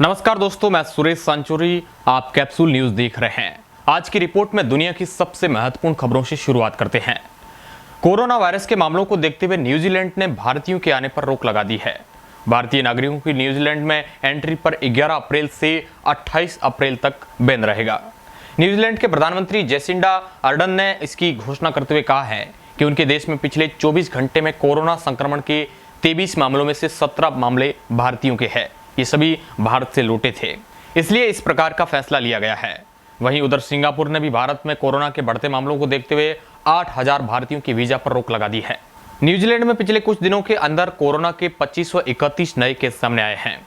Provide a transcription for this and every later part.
नमस्कार दोस्तों, मैं सुरेश सांचोरी, आप कैप्सूल न्यूज देख रहे हैं। आज की रिपोर्ट में दुनिया की सबसे महत्वपूर्ण खबरों से शुरुआत करते हैं। कोरोना वायरस के मामलों को देखते हुए न्यूजीलैंड ने भारतीयों के आने पर रोक लगा दी है। भारतीय नागरिकों की न्यूजीलैंड में एंट्री पर 11 अप्रैल से 28 अप्रैल तक बैन रहेगा। न्यूजीलैंड के प्रधानमंत्री जेसिंडा अर्डन ने इसकी घोषणा करते हुए कहा है कि उनके देश में पिछले 24 घंटे में कोरोना संक्रमण के 23 मामलों में से 17 मामले भारतीयों के हैं। ये सभी भारत से लौटे थे, इसलिए इस प्रकार का फैसला लिया गया है। वहीं उधर सिंगापुर ने भी भारत में कोरोना के बढ़ते मामलों को देखते हुए 8000 भारतीयों की वीजा पर रोक लगा दी है। न्यूजीलैंड में पिछले कुछ दिनों के अंदर कोरोना के 2531 नए केस सामने आए हैं।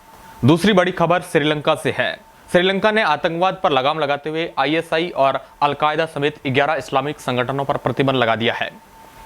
दूसरी बड़ी खबर श्रीलंका से है। श्रीलंका ने आतंकवाद पर लगाम लगाते हुए ISI और अलकायदा समेत 11 इस्लामिक संगठनों पर प्रतिबंध लगा दिया है।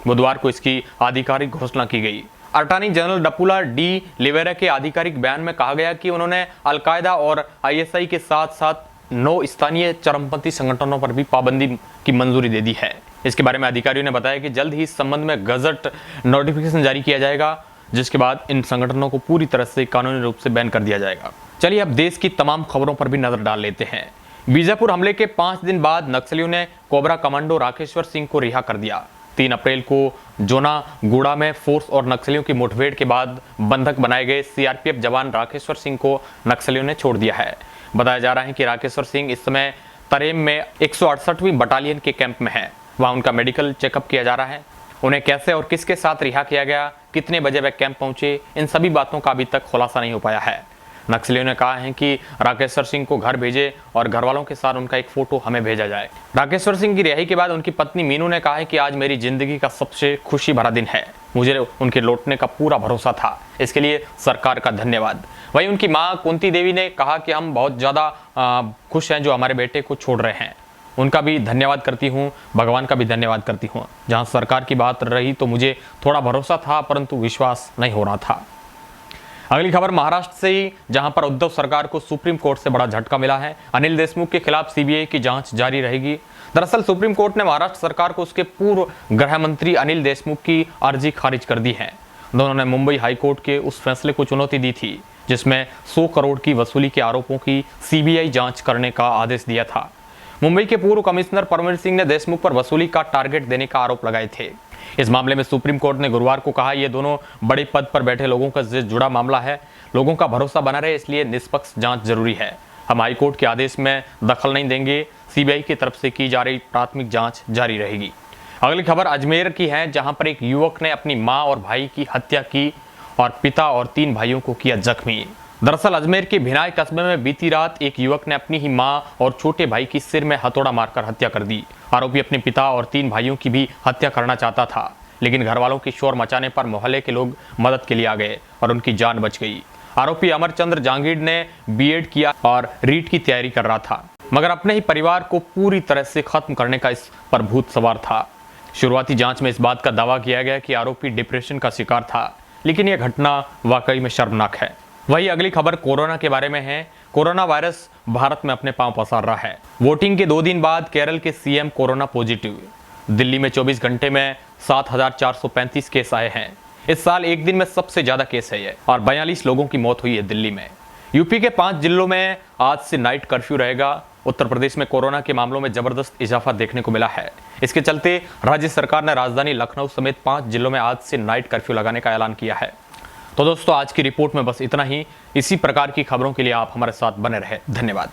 बुधवार को इसकी आधिकारिक घोषणा की गई। अटॉर्नी जनरल डपुला डी लिवेरा के आधिकारिक बयान में कहा गया कि उन्होंने अलकायदा और ISI के साथ साथ 9 स्थानीय चरमपंथी संगठनों पर भी पाबंदी की मंजूरी दे दी है। इसके बारे में अधिकारियों ने बताया कि जल्द ही इस संबंध में गजट नोटिफिकेशन जारी किया जाएगा, जिसके बाद इन संगठनों को पूरी तरह से कानूनी रूप से बैन कर दिया जाएगा। चलिए अब देश की तमाम खबरों पर भी नजर डाल लेते हैं। बीजापुर हमले के 5 दिन बाद नक्सलियों ने कोबरा कमांडो राकेश्वर सिंह को रिहा कर दिया। 3 अप्रैल को जोनागुड़ा में फोर्स और नक्सलियों की मुठभेड़ के बाद बंधक बनाए गए CRPF जवान राकेश्वर सिंह को नक्सलियों ने छोड़ दिया है। बताया जा रहा है कि राकेश्वर सिंह इस समय तरेम में 168वीं बटालियन के कैंप में है। वहां उनका मेडिकल चेकअप किया जा रहा है। उन्हें कैसे और किसके साथ रिहा किया गया, कितने बजे वे कैंप पहुंचे, इन सभी बातों का अभी तक खुलासा नहीं हो पाया है। नक्सलियों ने कहा है कि राकेश्वर सिंह को घर भेजे और घर वालों के साथ उनका एक फोटो हमें भेजा जाए। राकेश्वर सिंह की रिहाई के बाद उनकी पत्नी मीनू ने कहा है कि आज मेरी जिंदगी का सबसे खुशी भरा दिन है। मुझे उनके लौटने का पूरा भरोसा था, इसके लिए सरकार का धन्यवाद। वहीं उनकी मां कुंती देवी ने कहा कि हम बहुत ज्यादा खुश हैं जो हमारे बेटे को छोड़ रहे हैं। उनका भी धन्यवाद करती हूँ, भगवान का भी धन्यवाद करती हूँ। जहाँ सरकार की बात रही तो मुझे थोड़ा भरोसा था, परंतु विश्वास नहीं हो रहा था। अगली खबर महाराष्ट्र से ही, जहां पर उद्धव सरकार को सुप्रीम कोर्ट से बड़ा झटका मिला है। अनिल देशमुख के खिलाफ CBI की जांच जारी रहेगी। दरअसल सुप्रीम कोर्ट ने महाराष्ट्र सरकार को उसके पूर्व गृह मंत्री अनिल देशमुख की अर्जी खारिज कर दी है। दोनों ने मुंबई हाईकोर्ट के उस फैसले को चुनौती दी थी जिसमें 100 करोड़ की वसूली के आरोपों की CBI जांच करने का आदेश दिया था। मुंबई के पूर्व कमिश्नर परमवीर सिंह ने देशमुख पर वसूली का टारगेट देने का आरोप लगाए थे। इस मामले में सुप्रीम कोर्ट ने गुरुवार को कहा, ये दोनों बड़े पद पर बैठे लोगों का जुड़ा मामला है। लोगों का भरोसा बना रहे, इसलिए निष्पक्ष जांच जरूरी है। हम हाईकोर्ट के आदेश में दखल नहीं देंगे। CBI की तरफ से की जा रही प्राथमिक जांच जारी रहेगी। अगली खबर अजमेर की है, जहां पर एक युवक ने अपनी मां और भाई की हत्या की और पिता और 3 भाइयों को किया जख्मी। दरअसल अजमेर के भिनाई कस्बे में बीती रात एक युवक ने अपनी ही मां और छोटे भाई की सिर में हथौड़ा मारकर हत्या कर दी। आरोपी अपने पिता और 3 भाइयों की भी हत्या करना चाहता था, लेकिन घर वालों की शोर मचाने पर मोहल्ले के लोग मदद के लिए आ गए और उनकी जान बच गई। आरोपी अमरचंद्र जहांगीर ने B.Ed किया और रीट की तैयारी कर रहा था, मगर अपने ही परिवार को पूरी तरह से खत्म करने का इस पर भूत सवार था। शुरुआती जांच में इस बात का दावा किया गया कि आरोपी डिप्रेशन का शिकार था, लेकिन यह घटना वाकई में शर्मनाक है। वही अगली खबर कोरोना के बारे में है। कोरोना वायरस भारत में अपने पांव पसार रहा है। वोटिंग के 2 दिन बाद केरल के CM कोरोना पॉजिटिव। दिल्ली में 24 घंटे में 7435 केस आए हैं। इस साल एक दिन में सबसे ज्यादा केस है ये, और 42 लोगों की मौत हुई है दिल्ली में। यूपी के 5 जिलों में आज से नाइट कर्फ्यू रहेगा। उत्तर प्रदेश में कोरोना के मामलों में जबरदस्त इजाफा देखने को मिला है। इसके चलते राज्य सरकार ने राजधानी लखनऊ समेत 5 जिलों में आज से नाइट कर्फ्यू लगाने का ऐलान किया है। तो दोस्तों, आज की रिपोर्ट में बस इतना ही। इसी प्रकार की खबरों के लिए आप हमारे साथ बने रहे। धन्यवाद।